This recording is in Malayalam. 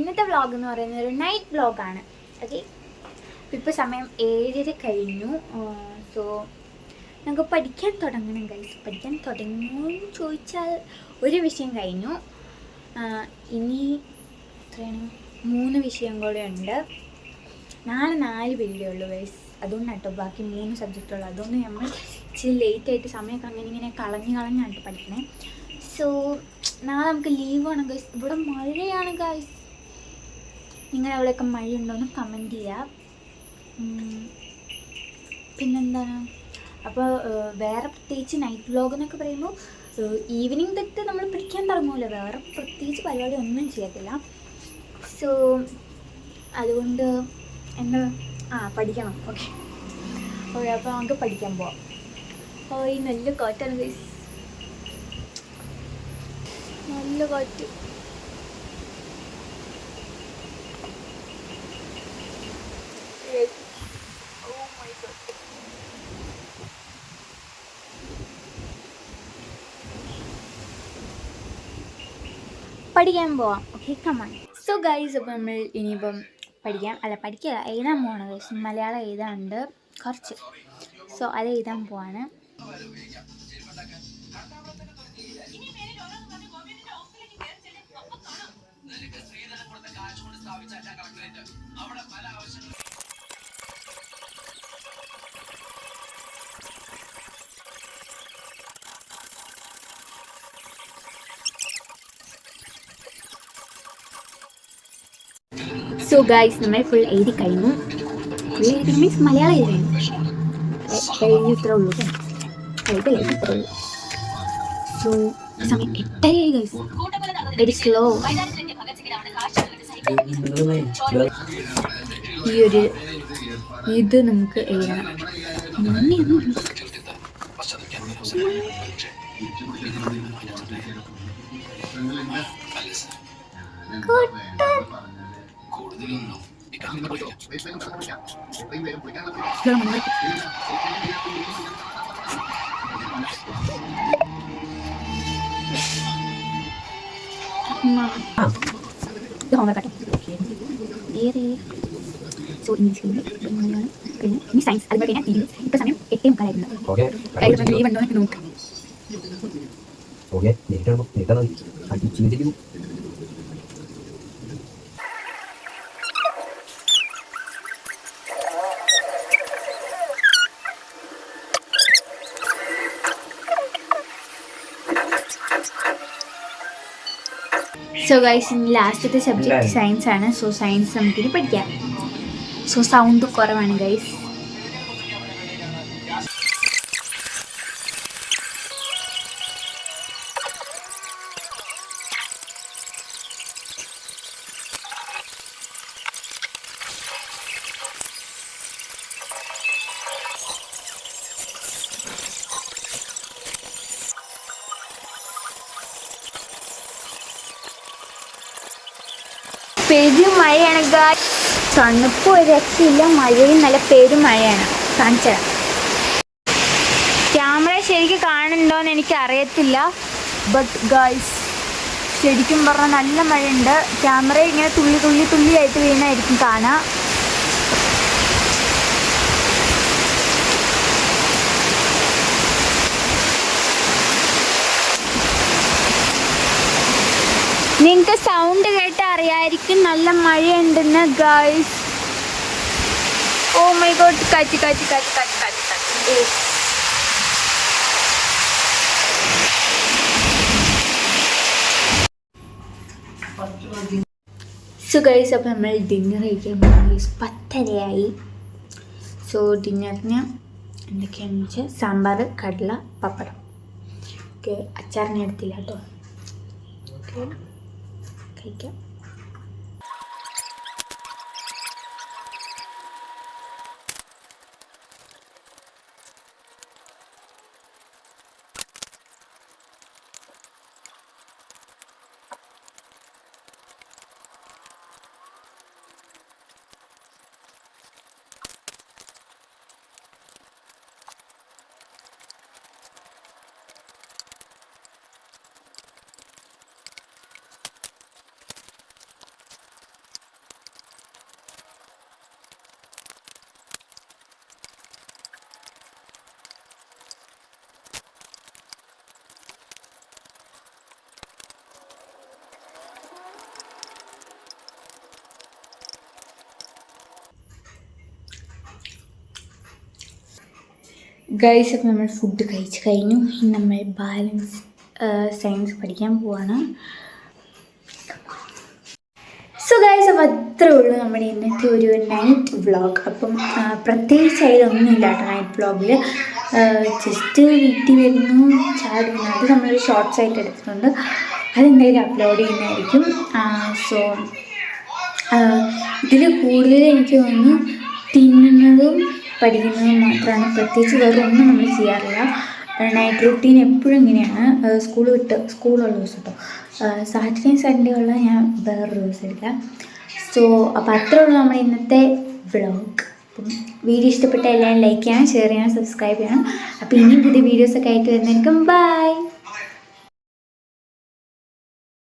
ഇന്നത്തെ വ്ളോഗ് എന്ന് പറയുന്നത് ഒരു നൈറ്റ് വ്ളോഗാണ്. ഓക്കെ, ഇപ്പോൾ സമയം 7:30 കഴിഞ്ഞു. സോ ഞങ്ങൾക്ക് പഠിക്കാൻ തുടങ്ങണം ഗൈസ്. പഠിക്കാൻ തുടങ്ങുമെന്ന് ചോദിച്ചാൽ ഒരു വിഷയം കഴിഞ്ഞു. ഇനി എത്രയാണ്, 3 വിഷയം കൂടെ ഉണ്ട്. നാളെ 4 പീരീഡേ ഉള്ളൂ ഗൈസ്. അതുകൊണ്ടാണ് കേട്ടോ ബാക്കി 3 സബ്ജക്റ്റുള്ളൂ. അതുകൊണ്ട് നമ്മൾ ഇച്ചിരി ലേറ്റായിട്ട് സമയമൊക്കെ ഇങ്ങനെ കളഞ്ഞാണ് പഠിക്കണേ. സോ നാളെ നമുക്ക് ലീവാണ് ഗൈസ്. ഇവിടെ മഴയാണ് ഗൈസ്. നിങ്ങളവിടെയൊക്കെ മഴയുണ്ടോയെന്ന് കമൻറ്റ് ചെയ്യാം. പിന്നെന്താണ്, അപ്പോൾ വേറെ പ്രത്യേകിച്ച് നൈറ്റ് വ്ളോഗ് എന്നൊക്കെ പറയുമ്പോൾ ഈവനിങ് തൊട്ട് നമ്മൾ പഠിക്കാൻ തുടങ്ങുമല്ലോ. വേറെ പ്രത്യേകിച്ച് പരിപാടി ഒന്നും ചെയ്യത്തില്ല. സോ അതുകൊണ്ട് എന്താ പഠിക്കണം. ഓക്കെ, അപ്പോൾ നമുക്ക് പഠിക്കാൻ പോവാം. ഈ നല്ല കാറ്റാണ് ഗൈസ്, നല്ല കാറ്റ്. പഠിക്കാൻ പോവാം. Okay, come on. സോ ഗൈസ്, അപ്പോൾ നമ്മൾ ഇനിയിപ്പം എഴുതാൻ പോവാണ് ഗൈസ്. മലയാളം എഴുതാനുണ്ട് കുറച്ച്. സോ അത് എഴുതാൻ പോവാണ്. സോ ഗൈസ്, നമ്മൾ ഫുൾ എഴുതി കഴിഞ്ഞു. മീൻസ് മലയാളം എഴുതി ഇത്രേ ഉള്ളൂ. ഇത്രേ ഉള്ളൂ. സോ സമയം 8:30 ഗൈസ്. Very slow. ഇത് നമുക്ക് എഴുതണം. സോ ഇംഗ്ലീഷ് ഇനി സയൻസ്, അതുപോലെ പിന്നെ ഇപ്പോൾ സമയം 8:45. ലീവ് ഉണ്ടോ എന്നൊക്കെ നോക്കാം. സോ ഗൈസ്, ഇനി ലാസ്റ്റത്തെ സബ്ജക്റ്റ് സയൻസ് ആണ്. സോ സയൻസ് നമുക്കിനി പഠിക്കാം. സോ സൗണ്ട് കുറവാണ് ഗൈസ്. പെരും മഴയാണ് ഗൈസ്. തണുപ്പ് ഒരു രക്ഷയില്ല, മഴയും നല്ല പെരും മഴയാണ്. കാണിച്ചത് ക്യാമറ ശരിക്കും കാണുന്നുണ്ടോയെന്ന് എനിക്ക് അറിയത്തില്ല. ബട്ട് ഗൈസ്, ശരിക്കും പറഞ്ഞാൽ നല്ല മഴയുണ്ട്. ക്യാമറ ഇങ്ങനെ തുള്ളിയായിട്ട് വീണായിരിക്കും കാണാം. നിങ്ങൾക്ക് സൗണ്ട് കേട്ട് അറിയായിരിക്കും നല്ല മഴയുണ്ടെന്ന് ഗൈസ്. ഓ മൈ ഗോഡ്, കാറ്റ്. സോ ഗൈസ്, അപ്പോൾ നമ്മൾ ഡിന്നർ കഴിക്കാൻ പോകും. 10:30 സോ ഡിന്നറിന് എന്തൊക്കെയാണെന്ന് വെച്ചാൽ സാമ്പാർ, കടല, പപ്പടം. ഓക്കെ, അച്ചാറിനെ എടുത്തില്ല കേട്ടോ. ഓക്കെ, കഴിക്കാം. ഗൈസ് അപ്പോൾ നമ്മൾ ഫുഡ് കഴിച്ച് കഴിഞ്ഞു. ഇനി നമ്മൾ ബാലൻസ് സയൻസ് പഠിക്കാൻ പോവാണ്. സോ ഗൈസ് അപ്പോൾ അത്രേ ഉള്ളൂ നമ്മുടെ ഇന്നത്തെ ഒരു നൈറ്റ് വ്ളോഗ്. അപ്പം പ്രത്യേകിച്ച് അതിലൊന്നുമില്ല കേട്ടോ നൈറ്റ് വ്ളോഗിൽ. ജസ്റ്റ് വീട്ടിൽ വരുന്നു, ചാടുന്നു, അത് നമ്മളൊരു ഷോർട്ട്സ് ആയിട്ട് എടുത്തിട്ടുണ്ട്. അതെന്തായാലും അപ്ലോഡ് ചെയ്യുന്നതായിരിക്കും. സോ ഇതിൽ കൂടുതൽ എനിക്ക് തോന്നുന്നു തിന്നുന്നതും പഠിക്കുന്നതും മാത്രമാണ്. പ്രത്യേകിച്ച് വേറെ ഒന്നും നമ്മൾ ചെയ്യാറില്ല. നൈറ്റ് റൂട്ടീൻ എപ്പോഴും ഇങ്ങനെയാണ്. സ്കൂളുള്ള ദിവസം കേട്ടോ. സാറ്റർഡേ സൺഡേ ഉള്ള ഞാൻ വേറൊരു ദിവസം എടുക്കാം. സോ അപ്പോൾ അത്രേ ഉള്ളൂ നമ്മുടെ ഇന്നത്തെ വ്ളോഗ്. അപ്പം വീഡിയോ ഇഷ്ടപ്പെട്ട എല്ലാവരും ലൈക്ക് ചെയ്യണം, ഷെയർ ചെയ്യണം, സബ്സ്ക്രൈബ് ചെയ്യണം. അപ്പോൾ ഇനിയും പുതിയ വീഡിയോസൊക്കെ ആയിട്ട് വരുന്നതായിരിക്കും. ബൈ.